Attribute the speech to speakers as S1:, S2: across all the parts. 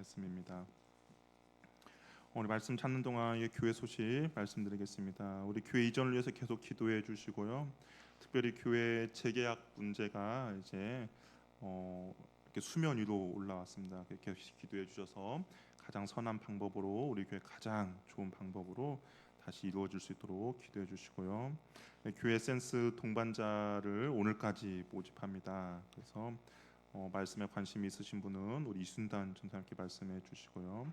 S1: 말씀입니다. 오늘 말씀 찾는 동안 교회 소식 말씀드리겠습니다. 우리 교회 이전을 위해서 계속 기도해 주시고요. 특별히 교회 재계약 문제가 이제 이렇게 수면 위로 올라왔습니다. 계속 기도해 주셔서 가장 선한 방법으로 우리 교회 가장 좋은 방법으로 다시 이루어질 수 있도록 기도해 주시고요. 교회 센스 동반자를 오늘까지 모집합니다. 그래서 말씀에 관심이 있으신 분은 우리 이순단 전사님께 말씀해 주시고요.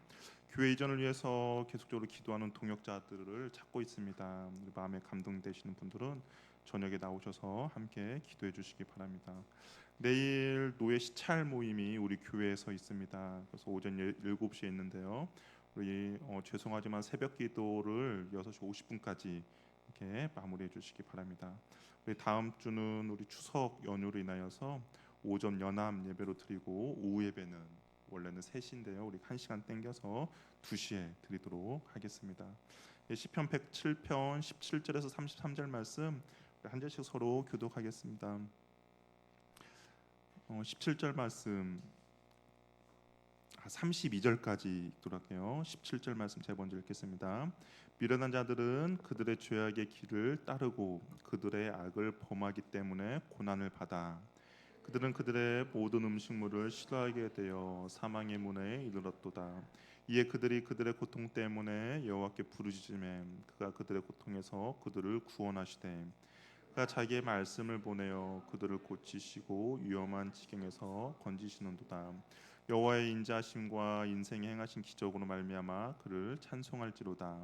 S1: 교회 이전을 위해서 계속적으로 기도하는 동역자들을 찾고 있습니다. 마음에 감동되시는 분들은 저녁에 나오셔서 함께 기도해 주시기 바랍니다. 내일 노예 시찰 모임이 우리 교회에서 있습니다. 그래서 오전 7시에 있는데요. 우리 죄송하지만 새벽 기도를 6시 50분까지 이렇게 마무리해 주시기 바랍니다. 우리 다음 주는 우리 추석 연휴로 인하여서 오전 연합 예배로 드리고 오후 예배는 원래는 3시인데요. 우리 1시간 땡겨서 2시에 드리도록 하겠습니다. 시편 107편 17절에서 33절 말씀 한 절씩 서로 교독하겠습니다. 17절 말씀 32절까지 읽도록 할게요. 17절 말씀 제가 먼저 읽겠습니다. 미련한 자들은 그들의 죄악의 길을 따르고 그들의 악을 범하기 때문에 고난을 받아 그들은 그들의 모든 음식물을 싫어하게 되어 사망의 문에 이르렀도다. 이에 그들이 그들의 고통 때문에 여호와께 부르짖으매 그가 그들의 고통에서 그들을 구원하시되 그가 자기의 말씀을 보내어 그들을 고치시고 위험한 지경에서 건지시는도다. 여호와의 인자하심과 인생에 행하신 기적으로 말미암아 그를 찬송할지로다.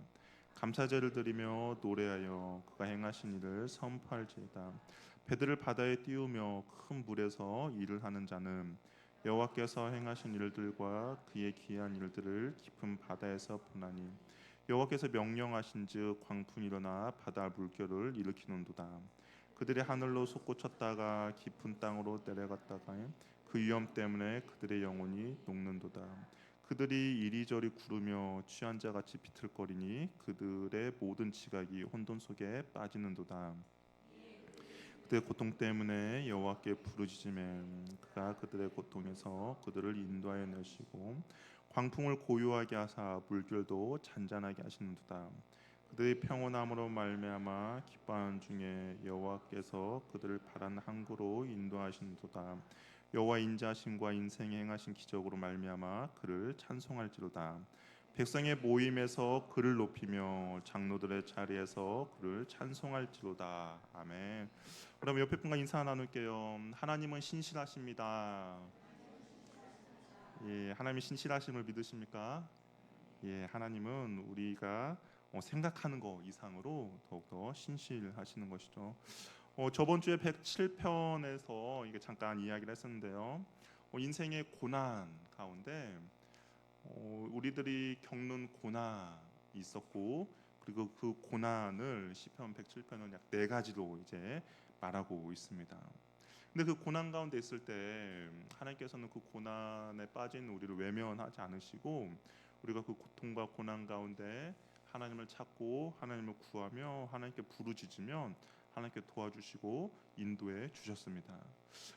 S1: 감사제를 드리며 노래하여 그가 행하신 일을 선포할지이다. 배들을 바다에 띄우며 큰 물에서 일을 하는 자는 여호와께서 행하신 일들과 그의 기이한 일들을 깊은 바다에서 보나니 여호와께서 명령하신즉 광풍이 일어나 바다 물결을 일으키는도다. 그들이 하늘로 솟구쳤다가 깊은 땅으로 내려갔다가 그 위험 때문에 그들의 영혼이 녹는도다. 그들이 이리저리 구르며 취한 자같이 비틀거리니 그들의 모든 지각이 혼돈 속에 빠지는도다. 그들의 고통 때문에 여호와께 부르짖으매 그가 그들의 고통에서 그들을 인도하여 내시고 광풍을 고요하게 하사 물결도 잔잔하게 하시는도다. 그들의 평온함으로 말미암아 기뻐하는 중에 여호와께서 그들을 바란 항구로 인도하시는도다. 여호와 인자하심과 인생에 행하신 기적으로 말미암아 그를 찬송할지로다. 백성의 모임에서 그를 높이며 장로들의 자리에서 그를 찬송할지로다. 아멘. 그럼 옆에 분과 인사 나눌게요. 하나님은 신실하십니다. 예, 하나님이 신실하심을 믿으십니까? 예, 하나님은 우리가 생각하는 것 이상으로 더욱더 신실하시는 것이죠. 저번 주에 107편에서 이게 잠깐 이야기를 했었는데요. 인생의 고난 가운데 우리들이 겪는 고난이 있었고 그리고 그 고난을 시편 107편은 약 4가지로 이제 말하고 있습니다. 근데 그 고난 가운데 있을 때 하나님께서는 그 고난에 빠진 우리를 외면하지 않으시고 우리가 그 고통과 고난 가운데 하나님을 찾고 하나님을 구하며 하나님께 부르짖으면 하나님께 도와주시고 인도해 주셨습니다.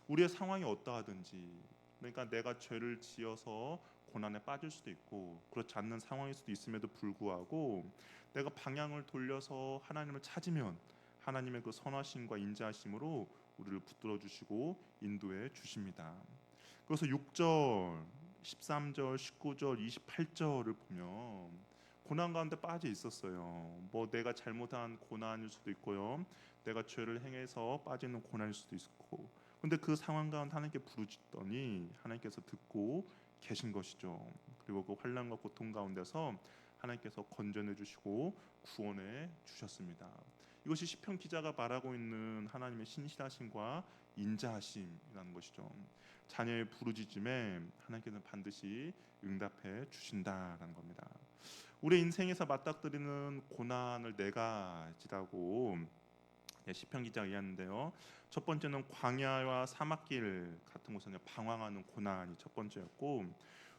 S1: 우리의 상황이 어떠하든지 그러니까 내가 죄를 지어서 고난에 빠질 수도 있고 그렇지 않는 상황일 수도 있음에도 불구하고 내가 방향을 돌려서 하나님을 찾으면 하나님의 그 선하심과 인자하심으로 우리를 붙들어 주시고 인도해 주십니다. 그래서 6절, 13절, 19절, 28절을 보면 고난 가운데 빠져 있었어요. 뭐 내가 잘못한 고난일 수도 있고요. 내가 죄를 행해서 빠지는 고난일 수도 있고. 근데 그 상황 가운데 하나님께 부르짖더니 하나님께서 듣고 계신 것이죠. 그리고 그 환난과 고통 가운데서 하나님께서 건져내 주시고 구원해 주셨습니다. 이것이 시편 기자가 말하고 있는 하나님의 신실하심과 인자하심이라는 것이죠. 자녀의 부르짖음에 하나님께서는 반드시 응답해 주신다라는 겁니다. 우리 인생에서 맞닥뜨리는 고난을 4가지라고 시편 기자가 이해하는데요. 첫 번째는 광야와 사막길 같은 곳에서 방황하는 고난이 첫 번째였고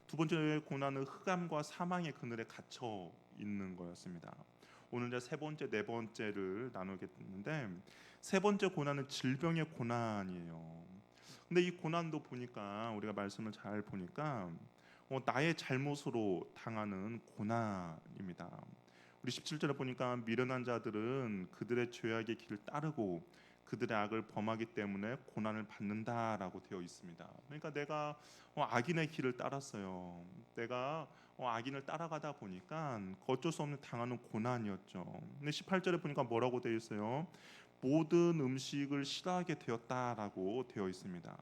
S1: 두 번째 고난은 흑암과 사망의 그늘에 갇혀 있는 거였습니다. 오늘 이제 세 번째, 네 번째를 나누겠는데 세 번째 고난은 질병의 고난이에요. 근데 이 고난도 보니까 우리가 말씀을 잘 보니까 나의 잘못으로 당하는 고난입니다. 우리 17절에 보니까 미련한 자들은 그들의 죄악의 길을 따르고 그들의 악을 범하기 때문에 고난을 받는다라고 되어 있습니다. 그러니까 내가 악인의 길을 따랐어요. 내가 악인을 따라가다 보니까 어쩔 수 없는 당하는 고난이었죠. 근데 18절에 보니까 뭐라고 되어 있어요? 모든 음식을 싫어하게 되었다라고 되어 있습니다.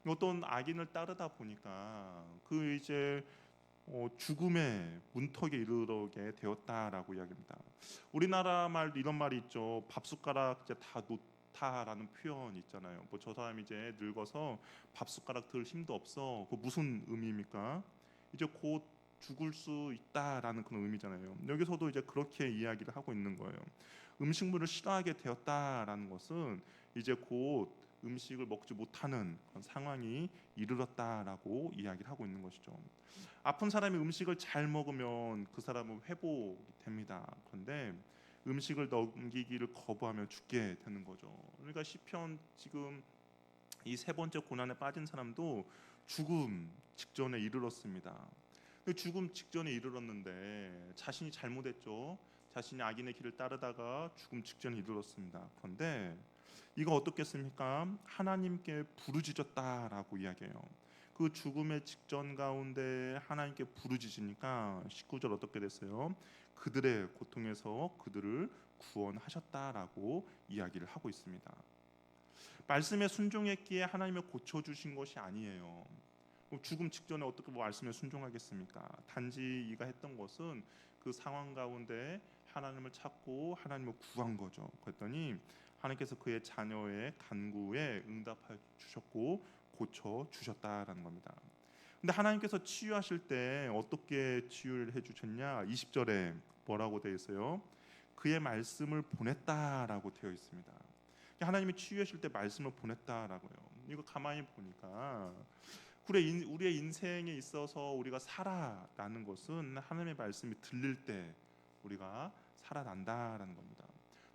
S1: 어떤 악인을 따르다 보니까 그 이제 죽음의 문턱에 이르게 되었다라고 이야기합니다. 우리나라 말 이런 말이 있죠. 밥숟가락 이제 다 놓다라는 표현 있잖아요. 뭐 저 사람 이제 늙어서 밥숟가락 들 힘도 없어. 그 무슨 의미입니까? 이제 곧 죽을 수 있다라는 그런 의미잖아요. 여기서도 이제 그렇게 이야기를 하고 있는 거예요. 음식물을 싫어하게 되었다라는 것은 이제 곧 음식을 먹지 못하는 그런 상황이 이르렀다라고 이야기를 하고 있는 것이죠. 아픈 사람이 음식을 잘 먹으면 그 사람은 회복이 됩니다. 그런데 음식을 넘기기를 거부하면 죽게 되는 거죠. 그러니까 시편 지금 이 세 번째 고난에 빠진 사람도 죽음 직전에 이르렀습니다. 죽음 직전에 이르렀는데 자신이 잘못했죠. 자신이 악인의 길을 따르다가 죽음 직전에 이르렀습니다. 그런데 이거 어떻겠습니까? 하나님께 부르짖었다라고 이야기해요. 그 죽음의 직전 가운데 하나님께 부르짖으니까 19절 어떻게 됐어요? 그들의 고통에서 그들을 구원하셨다라고 이야기를 하고 있습니다. 말씀에 순종했기에 하나님을 고쳐주신 것이 아니에요. 죽음 직전에 어떻게 말씀에 순종하겠습니까? 단지 이가 했던 것은 그 상황 가운데 하나님을 찾고 하나님을 구한 거죠. 그랬더니 하나님께서 그의 자녀의 간구에 응답해 주셨고 고쳐 주셨다라는 겁니다. 근데 하나님께서 치유하실 때 어떻게 치유를 해 주셨냐? 20절에 뭐라고 되어 있어요? 그의 말씀을 보냈다라고 되어 있습니다. 하나님이 치유하실 때 말씀을 보냈다라고요. 이거 가만히 보니까 우리의 인생에 있어서 우리가 살아나는 것은 하나님의 말씀이 들릴 때 우리가 살아난다라는 겁니다.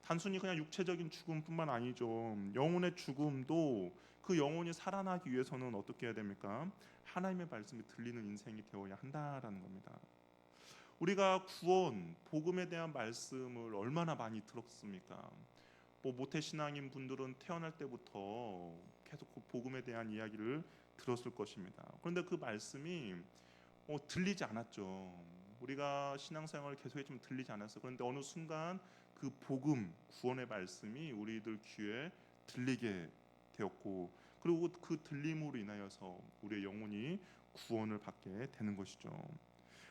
S1: 단순히 그냥 육체적인 죽음뿐만 아니죠. 영혼의 죽음도 그 영혼이 살아나기 위해서는 어떻게 해야 됩니까? 하나님의 말씀이 들리는 인생이 되어야 한다라는 겁니다. 우리가 구원, 복음에 대한 말씀을 얼마나 많이 들었습니까? 모태 신앙인 분들은 태어날 때부터 계속 그 복음에 대한 이야기를 들었을 것입니다. 그런데 그 말씀이 들리지 않았죠. 우리가 신앙생활을 계속했지만 들리지 않았어요. 그런데 어느 순간 그 복음, 구원의 말씀이 우리들 귀에 들리게 되었고, 그리고 그 들림으로 인하여서 우리의 영혼이 구원을 받게 되는 것이죠.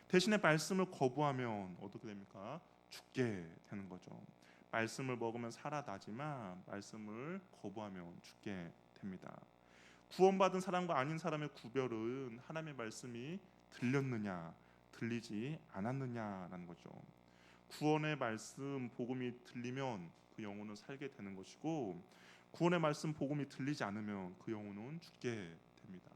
S1: 대신에 말씀을 거부하면 어떻게 됩니까? 죽게 되는 거죠. 말씀을 먹으면 살아나지만 말씀을 거부하면 죽게 됩니다. 구원받은 사람과 아닌 사람의 구별은 하나님의 말씀이 들렸느냐, 들리지 않았느냐라는 거죠. 구원의 말씀, 복음이 들리면 그 영혼은 살게 되는 것이고, 구원의 말씀, 복음이 들리지 않으면 그 영혼은 죽게 됩니다.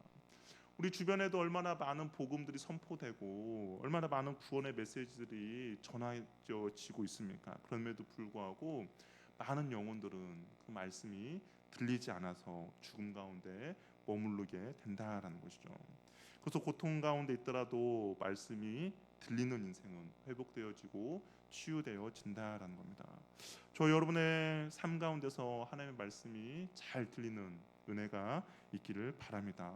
S1: 우리 주변에도 얼마나 많은 복음들이 선포되고 얼마나 많은 구원의 메시지들이 전해지고 있습니까? 그럼에도 불구하고 많은 영혼들은 그 말씀이 들리지 않아서 죽음 가운데 머무르게 된다라는 것이죠. 그래서 고통 가운데 있더라도 말씀이 들리는 인생은 회복되어지고 치유되어진다라는 겁니다. 저 여러분의 삶 가운데서 하나님의 말씀이 잘 들리는 은혜가 있기를 바랍니다.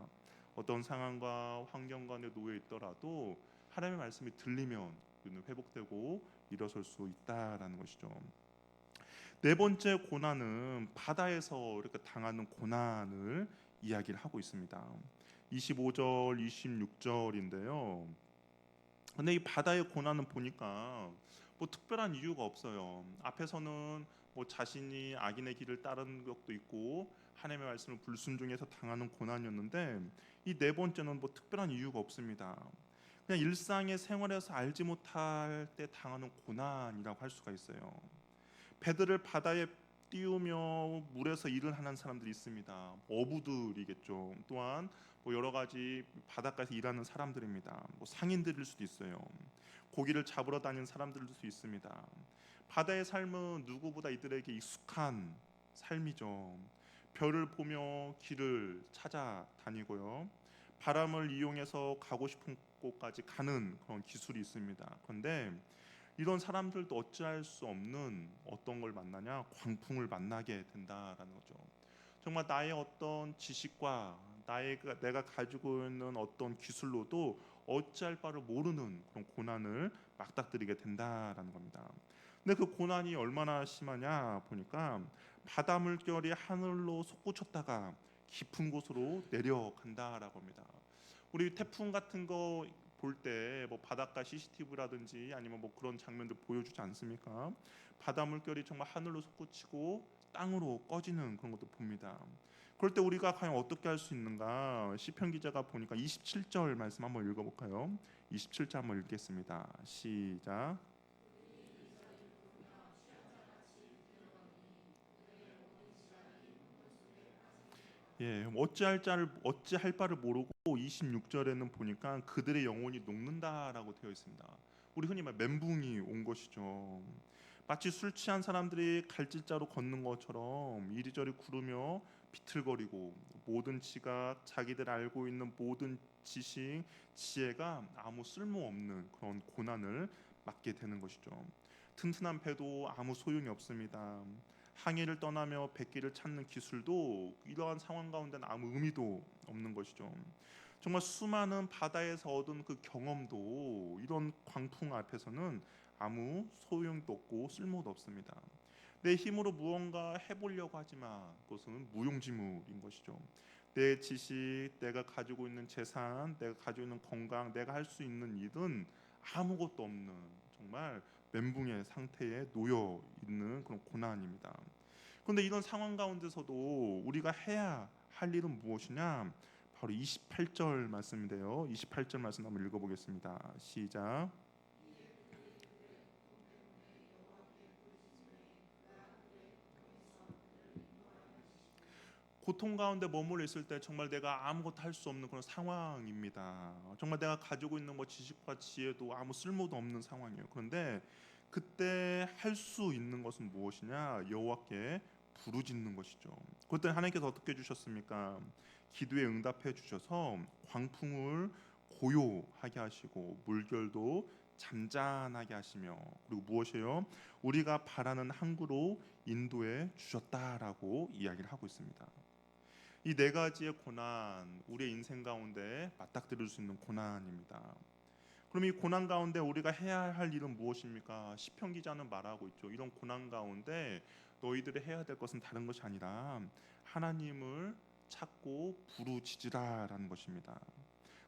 S1: 어떤 상황과 환경 가운데 놓여 있더라도 하나님의 말씀이 들리면 우리는 회복되고 일어설 수 있다라는 것이죠. 네 번째 고난은 바다에서 이렇게 당하는 고난을 이야기를 하고 있습니다. 25절, 26절인데요. 근데 이 바다의 고난은 보니까 특별한 이유가 없어요. 앞에서는 자신이 악인의 길을 따른 것도 있고 하나님의 말씀을 불순종해서 당하는 고난이었는데 이 네 번째는 특별한 이유가 없습니다. 그냥 일상의 생활에서 알지 못할 때 당하는 고난이라고 할 수가 있어요. 배들을 바다에 띄우며 물에서 일을 하는 사람들이 있습니다. 어부들이겠죠. 또한 여러 가지 바닷가에서 일하는 사람들입니다. 상인들일 수도 있어요. 고기를 잡으러 다니는 사람들일 수도 있습니다. 바다의 삶은 누구보다 이들에게 익숙한 삶이죠. 별을 보며 길을 찾아다니고요. 바람을 이용해서 가고 싶은 곳까지 가는 그런 기술이 있습니다. 그런데 이런 사람들도 어찌할 수 없는 어떤 걸 만나냐? 광풍을 만나게 된다라는 거죠. 정말 나의 어떤 지식과 내가 가지고 있는 어떤 기술로도 어찌할 바를 모르는 그런 고난을 맞닥뜨리게 된다라는 겁니다. 근데 그 고난이 얼마나 심하냐 보니까 바다 물결이 하늘로 솟구쳤다가 깊은 곳으로 내려간다라고 합니다. 우리 태풍 같은 거 볼 때 뭐 바닷가 CCTV라든지 아니면 뭐 그런 장면들 보여주지 않습니까? 바다 물결이 정말 하늘로 솟구치고 땅으로 꺼지는 그런 것도 봅니다. 그럴 때 우리가 과연 어떻게 할 수 있는가? 시편 기자가 보니까 27절 말씀 한번 읽어볼까요? 27절 한번 읽겠습니다. 시작. 예, 어찌할 바를 모르고 26절에는 보니까 그들의 영혼이 녹는다라고 되어 있습니다. 우리 흔히 말 멘붕이 온 것이죠. 마치 술 취한 사람들이 갈질자로 걷는 것처럼 이리저리 구르며 비틀거리고 모든 지각, 자기들 알고 있는 모든 지식, 지혜가 아무 쓸모없는 그런 고난을 맞게 되는 것이죠. 튼튼한 배도 아무 소용이 없습니다. 항해를 떠나며 백기를 찾는 기술도 이러한 상황 가운데는 아무 의미도 없는 것이죠. 정말 수많은 바다에서 얻은 그 경험도 이런 광풍 앞에서는 아무 소용도 없고 쓸모도 없습니다. 내 힘으로 무언가 해보려고 하지만 그것은 무용지물인 것이죠. 내 지식, 내가 가지고 있는 재산, 내가 가지고 있는 건강, 내가 할 수 있는 일은 아무것도 없는 정말 멘붕의 상태에 놓여 있는 그런 고난입니다. 그런데 이런 상황 가운데서도 우리가 해야 할 일은 무엇이냐? 바로 28절 말씀인데요. 28절 말씀 한번 읽어보겠습니다. 시작. 고통 가운데 머물러 있을 때 정말 내가 아무것도 할 수 없는 그런 상황입니다. 정말 내가 가지고 있는 뭐 지식과 지혜도 아무 쓸모도 없는 상황이에요. 그런데 그때 할 수 있는 것은 무엇이냐? 여호와께 부르짖는 것이죠. 그때 하나님께서 어떻게 해주셨습니까? 기도에 응답해 주셔서 광풍을 고요하게 하시고 물결도 잠잠하게 하시며 그리고 무엇이에요? 우리가 바라는 항구로 인도해 주셨다라고 이야기를 하고 있습니다. 이 네 가지의 고난, 우리의 인생 가운데 맞닥뜨릴 수 있는 고난입니다. 그럼 이 고난 가운데 우리가 해야 할 일은 무엇입니까? 시편 기자는 말하고 있죠. 이런 고난 가운데 너희들이 해야 될 것은 다른 것이 아니라 하나님을 찾고 부르짖으라라는 것입니다.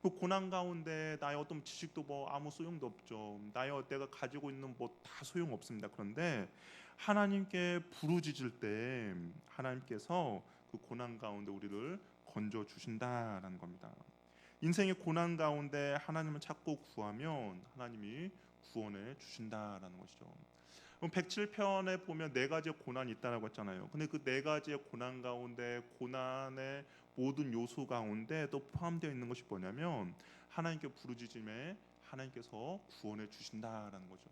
S1: 그 고난 가운데 나의 어떤 지식도 뭐 아무 소용도 없죠. 내가 가지고 있는 뭐 다 소용 없습니다. 그런데 하나님께 부르짖을 때 하나님께서 그 고난 가운데 우리를 건져 주신다라는 겁니다. 인생의 고난 가운데 하나님을 찾고 구하면 하나님이 구원해 주신다라는 것이죠. 107편에 보면 네 가지의 고난이 있다라고 했잖아요. 근데 그 네 가지의 고난 가운데 고난의 모든 요소 가운데 또 포함되어 있는 것이 뭐냐면 하나님께 부르짖음에 하나님께서 구원해 주신다라는 거죠.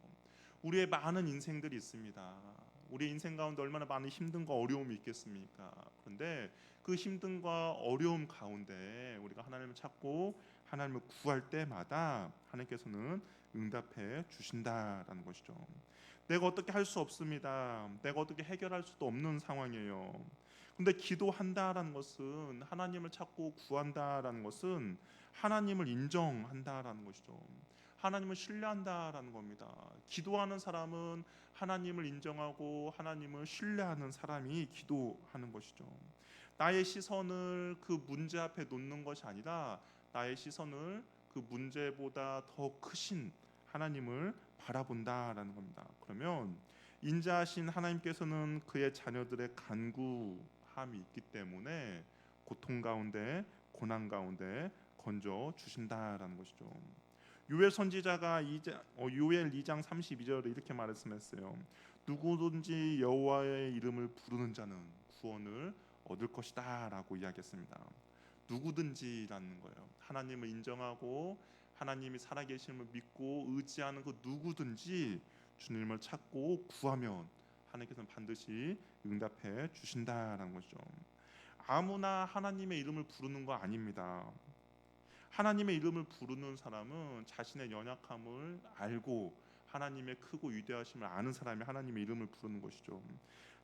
S1: 우리의 많은 인생들이 있습니다. 우리 인생 가운데 얼마나 많은 힘든과 어려움이 있겠습니까? 그런데 그 힘든과 어려움 가운데 우리가 하나님을 찾고 하나님을 구할 때마다 하나님께서는 응답해 주신다라는 것이죠. 내가 어떻게 할 수 없습니다. 내가 어떻게 해결할 수도 없는 상황이에요. 근데 기도한다라는 것은 하나님을 찾고 구한다라는 것은 하나님을 인정한다라는 것이죠. 하나님을 신뢰한다라는 겁니다. 기도하는 사람은 하나님을 인정하고 하나님을 신뢰하는 사람이 기도하는 것이죠. 나의 시선을 그 문제 앞에 놓는 것이 아니라 나의 시선을 그 문제보다 더 크신 하나님을 바라본다라는 겁니다. 그러면 인자하신 하나님께서는 그의 자녀들의 간구함이 있기 때문에 고통 가운데 고난 가운데 건져 주신다라는 것이죠. 요엘 선지자가 요엘 2장 32절에 이렇게 말씀했어요. 누구든지 여호와의 이름을 부르는 자는 구원을 얻을 것이다라고 이야기했습니다. 누구든지라는 거예요. 하나님을 인정하고 하나님이 살아계심을 믿고 의지하는 그 누구든지 주님을 찾고 구하면 하나님께서는 반드시 응답해 주신다라는 거죠. 아무나 하나님의 이름을 부르는 거 아닙니다. 하나님의 이름을 부르는 사람은 자신의 연약함을 알고 하나님의 크고 위대하심을 아는 사람이 하나님의 이름을 부르는 것이죠.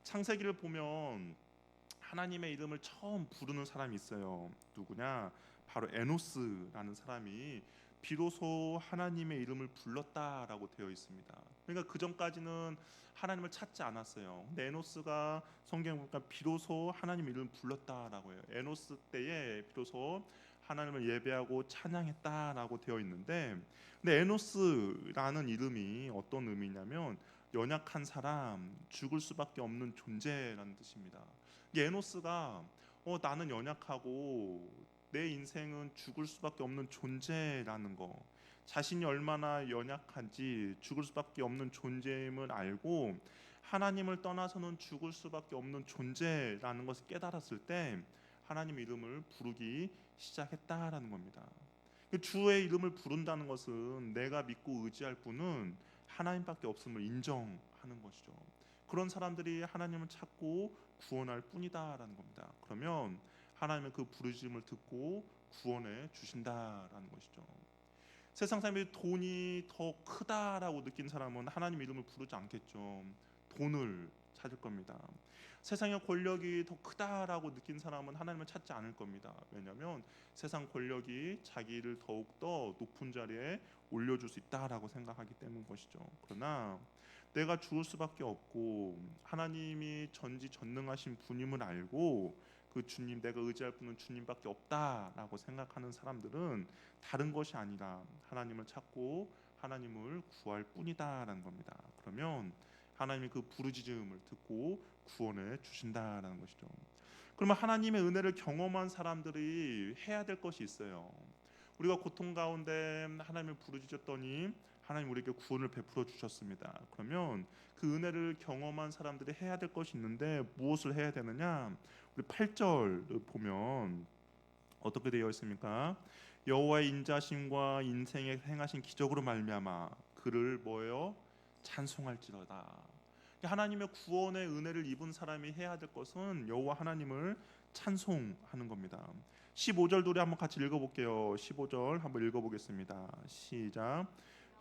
S1: 창세기를 보면 하나님의 이름을 처음 부르는 사람이 있어요. 누구냐? 바로 에노스라는 사람이 비로소 하나님의 이름을 불렀다라고 되어 있습니다. 그러니까 그 전까지는 하나님을 찾지 않았어요. 근데 에노스가 성경 보니까 비로소 하나님의 이름을 불렀다라고 해요. 에노스 때에 비로소 하나님을 예배하고 찬양했다라고 되어 있는데, 근데 에노스라는 이름이 어떤 의미냐면 연약한 사람, 죽을 수밖에 없는 존재라는 뜻입니다. 에노스가 나는 연약하고 내 인생은 죽을 수밖에 없는 존재라는 거, 자신이 얼마나 연약한지 죽을 수밖에 없는 존재임을 알고 하나님을 떠나서는 죽을 수밖에 없는 존재라는 것을 깨달았을 때 하나님 이름을 부르기 시작했다라는 겁니다. 주의 이름을 부른다는 것은 내가 믿고 의지할 분은 하나님밖에 없음을 인정하는 것이죠. 그런 사람들이 하나님을 찾고 구원할 뿐이다라는 겁니다. 그러면 하나님의 그 부르심을 듣고 구원해 주신다라는 것이죠. 세상 사람들이 돈이 더 크다라고 느낀 사람은 하나님 이름을 부르지 않겠죠. 돈을 찾을 겁니다. 세상의 권력이 더 크다라고 느낀 사람은 하나님을 찾지 않을 겁니다. 왜냐하면 세상 권력이 자기를 더욱더 높은 자리에 올려줄 수 있다라고 생각하기 때문인 것이죠. 그러나 내가 죽을 수밖에 없고 하나님이 전지전능하신 분임을 알고 그 주님, 내가 의지할 분은 주님밖에 없다라고 생각하는 사람들은 다른 것이 아니라 하나님을 찾고 하나님을 구할 뿐이다라는 겁니다. 그러면 하나님이 그 부르짖음을 듣고 구원해 주신다라는 것이죠. 그러면 하나님의 은혜를 경험한 사람들이 해야 될 것이 있어요. 우리가 고통 가운데 하나님을 부르짖었더니 하나님 우리에게 구원을 베풀어 주셨습니다. 그러면 그 은혜를 경험한 사람들이 해야 될 것이 있는데 무엇을 해야 되느냐? 우리 8절을 보면 어떻게 되어 있습니까? 여호와의 인자심과 인생에 행하신 기적으로 말미암아 그를 뭐예요? 찬송할지로다. 하나님의 구원의 은혜를 입은 사람이 해야 될 것은 여호와 하나님을 찬송하는 겁니다. 15절도 우리 한번 같이 읽어볼게요. 15절 한번 읽어보겠습니다. 시작.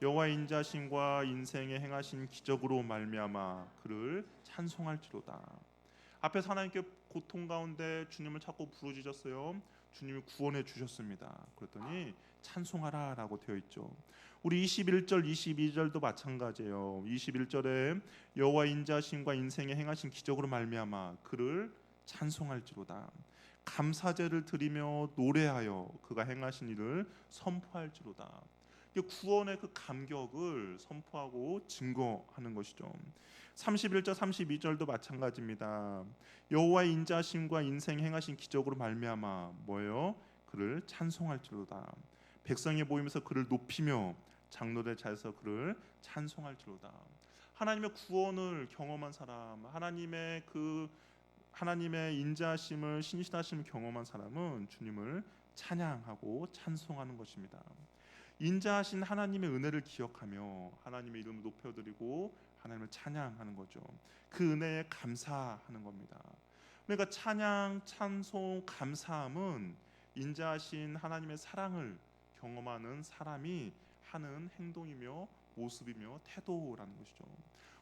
S1: 여호와의 인자심과 인생에 행하신 기적으로 말미암아 그를 찬송할지로다. 앞에서 하나님께 고통 가운데 주님을 찾고 부르짖었어요. 주님이 구원해 주셨습니다. 그랬더니 찬송하라라고 되어 있죠. 우리 21절, 22절도 마찬가지예요. 21절에 여호와 인자심과 인생에 행하신 기적으로 말미암아 그를 찬송할지로다. 감사제를 드리며 노래하여 그가 행하신 일을 선포할지로다. 구원의 그 감격을 선포하고 증거하는 것이죠. 31절 32절도 마찬가지입니다. 여호와의 인자심과 인생 행하신 기적으로 말미암아 뭐예요? 그를 찬송할지로다. 백성이 모이면서 그를 높이며 장로들 자에서 그를 찬송할지로다. 하나님의 구원을 경험한 사람, 하나님의 인자심을 신실하심을 경험한 사람은 주님을 찬양하고 찬송하는 것입니다. 인자하신 하나님의 은혜를 기억하며 하나님의 이름을 높여드리고 하나님을 찬양하는 거죠. 그 은혜에 감사하는 겁니다. 그러니까 찬양, 찬송, 감사함은 인자하신 하나님의 사랑을 경험하는 사람이 하는 행동이며 모습이며 태도라는 것이죠.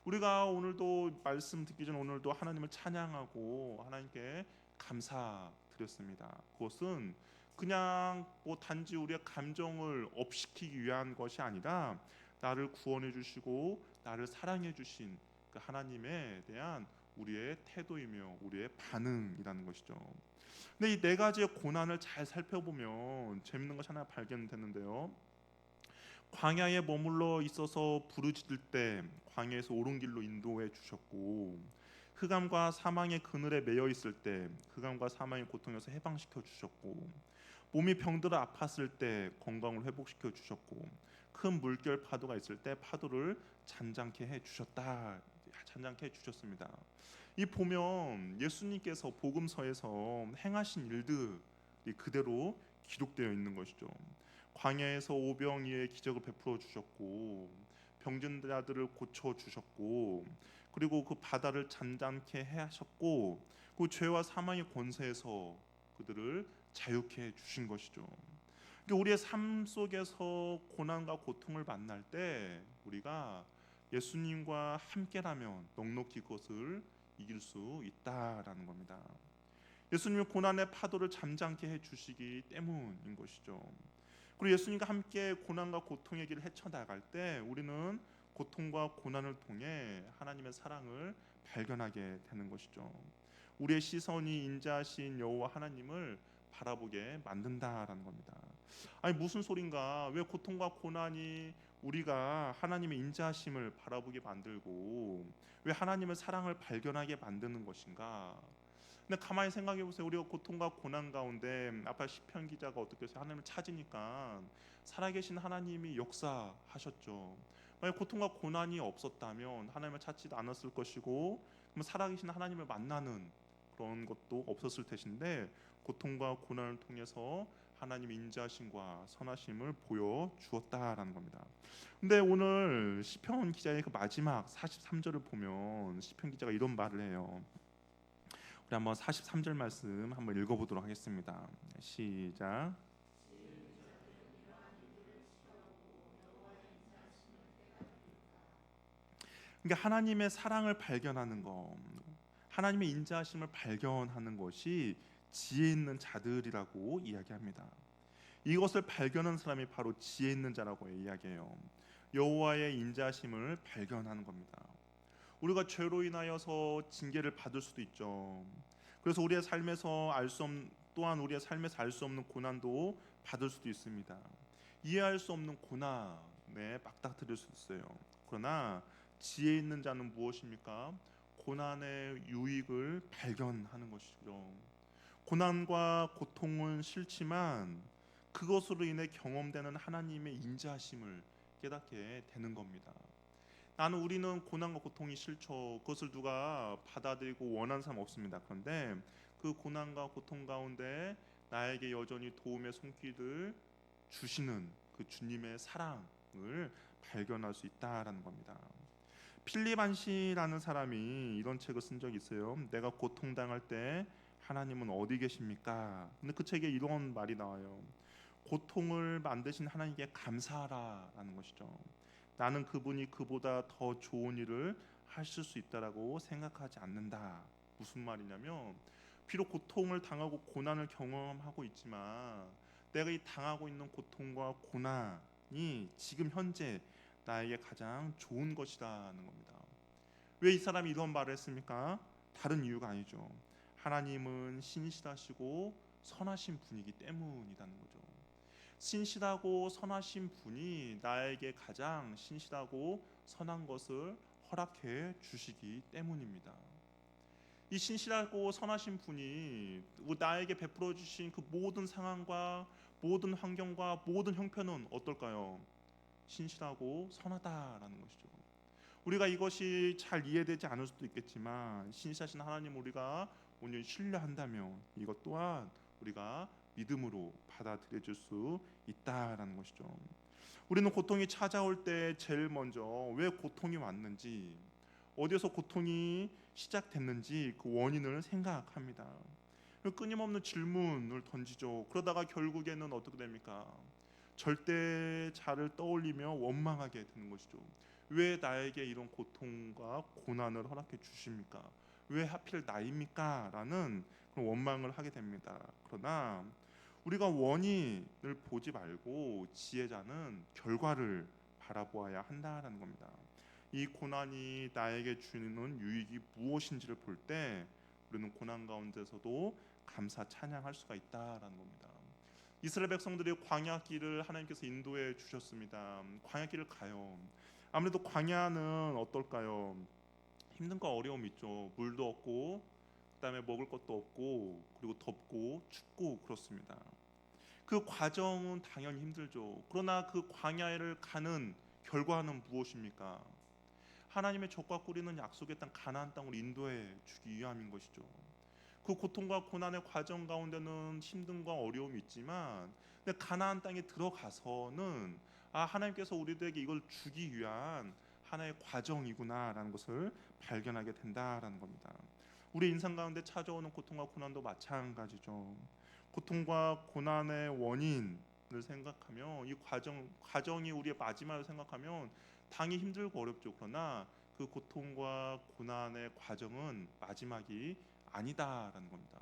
S1: 우리가 오늘도 말씀 듣기 전 오늘도 하나님을 찬양하고 하나님께 감사드렸습니다. 그것은 그냥 단지 우리의 감정을 업시키기 위한 것이 아니라 나를 구원해 주시고 나를 사랑해 주신 그 하나님에 대한 우리의 태도이며 우리의 반응이라는 것이죠. 근데 이 네 가지의 고난을 잘 살펴보면 재밌는 것이 하나 발견되는데요. 광야에 머물러 있어서 부르짖을 때 광야에서 옳은 길로 인도해 주셨고, 흑암과 사망의 그늘에 매여 있을 때 흑암과 사망의 고통에서 해방시켜 주셨고, 몸이 병들어 아팠을 때 건강을 회복시켜 주셨고, 큰 물결 파도가 있을 때 파도를 잔잔케 해 주셨습니다. 이 보면 예수님께서 복음서에서 행하신 일들이 그대로 기록되어 있는 것이죠. 광야에서 오병이의 기적을 베풀어 주셨고, 병든 자들을 고쳐 주셨고, 그리고 그 바다를 잔잔케 하셨고, 그 죄와 사망의 권세에서 그들을 자유케 해 주신 것이죠. 그러니까 우리의 삶 속에서 고난과 고통을 만날 때 우리가 예수님과 함께라면 넉넉히 그것을 이길 수 있다라는 겁니다. 예수님이 고난의 파도를 잠잠케 해 주시기 때문인 것이죠. 그리고 예수님과 함께 고난과 고통의 길을 헤쳐나갈 때 우리는 고통과 고난을 통해 하나님의 사랑을 발견하게 되는 것이죠. 우리의 시선이 인자하신 여호와 하나님을 바라보게 만든다라는 겁니다. 아니 무슨 소린가? 왜 고통과 고난이 우리가 하나님의 인자하심을 바라보게 만들고 왜 하나님의 사랑을 발견하게 만드는 것인가? 근데 가만히 생각해 보세요. 우리가 고통과 고난 가운데 아까 시편 기자가 어떻게 해서 하나님을 찾으니까 살아계신 하나님이 역사하셨죠. 만약 고통과 고난이 없었다면 하나님을 찾지도 않았을 것이고 그럼 살아계신 하나님을 만나는 그런 것도 없었을 것인데 고통과 고난을 통해서 하나님의 인자심과 선하심을 보여 주었다라는 겁니다. 근데 오늘 시편 기자의 그 마지막 43절을 보면 시편 기자가 이런 말을 해요. 우리 한번 43절 말씀 한번 읽어보도록 하겠습니다. 시작. 그러니까 하나님의 사랑을 발견하는 것, 하나님의 인자하심을 발견하는 것이 지혜 있는 자들이라고 이야기합니다. 이것을 발견한 사람이 바로 지혜 있는 자라고 이야기해요. 여호와의 인자하심을 발견하는 겁니다. 우리가 죄로 인하여서 징계를 받을 수도 있죠. 그래서 우리의 삶에서 또한 우리의 삶에서 알 수 없는 고난도 받을 수도 있습니다. 이해할 수 없는 고난에 맞닥뜨릴 수 있어요. 그러나 지혜 있는 자는 무엇입니까? 고난의 유익을 발견하는 것이죠. 고난과 고통은 싫지만 그것으로 인해 경험되는 하나님의 인자하심을 깨닫게 되는 겁니다. 우리는 고난과 고통이 싫죠. 그것을 누가 받아들이고 원하는 사람 없습니다. 그런데 그 고난과 고통 가운데 나에게 여전히 도움의 손길을 주시는 그 주님의 사랑을 발견할 수 있다라는 겁니다. 필립 안시라는 사람이 이런 책을 쓴 적이 있어요. 내가 고통당할 때 하나님은 어디 계십니까? 근데 그 책에 이런 말이 나와요. 고통을 만드신 하나님께 감사하라라는 것이죠. 나는 그분이 그보다 더 좋은 일을 하실 수 있다라고 생각하지 않는다. 무슨 말이냐면 비록 고통을 당하고 고난을 경험하고 있지만 내가 이 당하고 있는 고통과 고난이 지금 현재 나에게 가장 좋은 것이라는 겁니다. 왜 이 사람이 이런 말을 했습니까? 다른 이유가 아니죠. 하나님은 신실하시고 선하신 분이기 때문이라는 거죠. 신실하고 선하신 분이 나에게 가장 신실하고 선한 것을 허락해 주시기 때문입니다. 이 신실하고 선하신 분이 나에게 베풀어 주신 그 모든 상황과 모든 환경과 모든 형편은 어떨까요? 신실하고 선하다라는 것이죠. 우리가 이것이 잘 이해되지 않을 수도 있겠지만 신실하신 하나님 우리가 온전히 신뢰한다면 이것 또한 우리가 믿음으로 받아들여질 수 있다라는 것이죠. 우리는 고통이 찾아올 때 제일 먼저 왜 고통이 왔는지, 어디에서 고통이 시작됐는지 그 원인을 생각합니다. 끊임없는 질문을 던지죠. 그러다가 결국에는 어떻게 됩니까? 절대자를 떠올리며 원망하게 되는 것이죠. 왜 나에게 이런 고통과 고난을 허락해 주십니까? 왜 하필 나입니까? 라는 그런 원망을 하게 됩니다. 그러나 우리가 원인을 보지 말고 지혜자는 결과를 바라보아야 한다라는 겁니다. 이 고난이 나에게 주는 유익이 무엇인지를 볼 때 우리는 고난 가운데서도 감사 찬양할 수가 있다라는 겁니다. 이스라엘 백성들이 광야길을 하나님께서 인도해 주셨습니다. 광야길을 가요. 아무래도 광야는 어떨까요? 힘든과 어려움이 있죠. 물도 없고 그다음에 먹을 것도 없고 그리고 덥고 춥고 그렇습니다. 그 과정은 당연히 힘들죠. 그러나 그 광야를 가는 결과는 무엇입니까? 하나님의 젖과 꿀이는 약속의 땅 가나안 땅을 인도해 주기 위함인 것이죠. 그 고통과 고난의 과정 가운데는 힘듦과 어려움이 있지만 근데 가나안 땅에 들어가서는 하나님께서 우리들에게 이걸 주기 위한 하나의 과정이구나라는 것을 발견하게 된다라는 겁니다. 우리 인생 가운데 찾아오는 고통과 고난도 마찬가지죠. 고통과 고난의 원인 생각하면 이 과정이 우리의 마지막을 생각하면 당연히 힘들고 어렵죠. 그러나 그 고통과 고난의 과정은 마지막이 아니다라는 겁니다.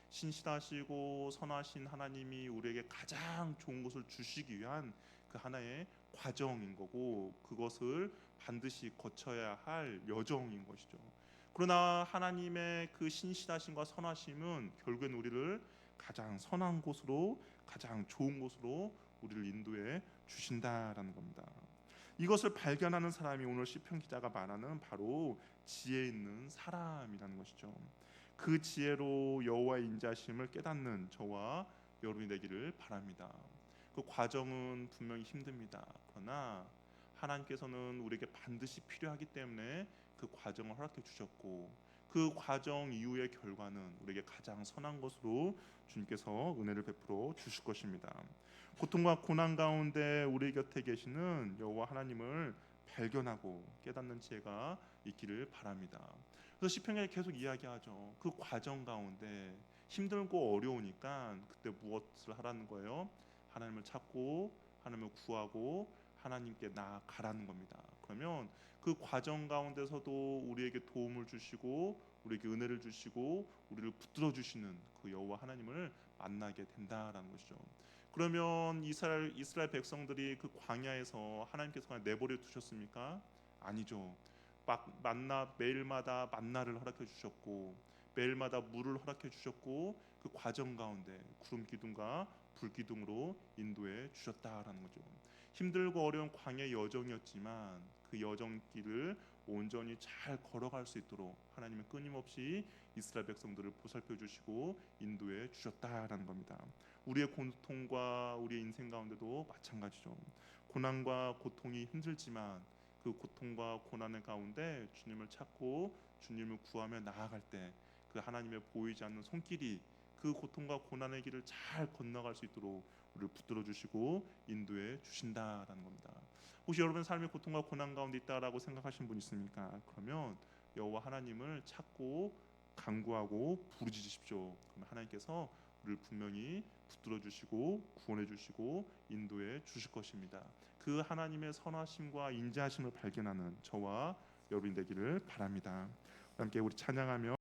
S1: 신실하시고 선하신 하나님이 우리에게 가장 좋은 것을 주시기 위한 그 하나의 과정인 거고, 그것을 반드시 거쳐야 할 여정인 것이죠. 그러나 하나님의 그 신실하심과 선하심은 결국엔 우리를 가장 선한 곳으로, 가장 좋은 곳으로 우리를 인도해 주신다라는 겁니다. 이것을 발견하는 사람이 오늘 시편 기자가 말하는 바로 지혜 있는 사람이라는 것이죠. 그 지혜로 여호와의 인자심을 깨닫는 저와 여러분이 되기를 바랍니다. 그 과정은 분명히 힘듭니다. 그러나 하나님께서는 우리에게 반드시 필요하기 때문에 그 과정을 허락해 주셨고, 그 과정 이후의 결과는 우리에게 가장 선한 것으로 주님께서 은혜를 베풀어 주실 것입니다. 고통과 고난 가운데 우리 곁에 계시는 여호와 하나님을 발견하고 깨닫는 지혜가 있기를 바랍니다. 그래서 시편에 계속 이야기하죠. 그 과정 가운데 힘들고 어려우니까 그때 무엇을 하라는 거예요? 하나님을 찾고 하나님을 구하고 하나님께 나아가라는 겁니다. 그러면 그 과정 가운데서도 우리에게 도움을 주시고 우리에게 은혜를 주시고 우리를 붙들어 주시는 그 여호와 하나님을 만나게 된다라는 것이죠. 그러면 이스라엘 백성들이 그 광야에서 하나님께서 그냥 내버려 두셨습니까? 아니죠. 매일마다 만나를 허락해 주셨고 매일마다 물을 허락해 주셨고 그 과정 가운데 구름 기둥과 불 기둥으로 인도해 주셨다라는 거죠. 힘들고 어려운 광야 여정이었지만 그 여정길을 온전히 잘 걸어갈 수 있도록 하나님은 끊임없이 이스라엘 백성들을 보살펴 주시고 인도해 주셨다라는 겁니다. 우리의 고통과 우리의 인생 가운데도 마찬가지죠. 고난과 고통이 힘들지만 그 고통과 고난의 가운데 주님을 찾고 주님을 구하며 나아갈 때 그 하나님의 보이지 않는 손길이 그 고통과 고난의 길을 잘 건너갈 수 있도록 우리를 붙들어 주시고 인도해 주신다라는 겁니다. 혹시 여러분 삶의 고통과 고난 가운데 있다라고 생각하시는 분 있습니까? 그러면 여호와 하나님을 찾고 간구하고 부르짖으십시오. 그러면 하나님께서 우리를 분명히 붙들어 주시고 구원해 주시고 인도해 주실 것입니다. 그 하나님의 선하심과 인자하심을 발견하는 저와 여러분 되기를 바랍니다. 함께 우리 찬양하며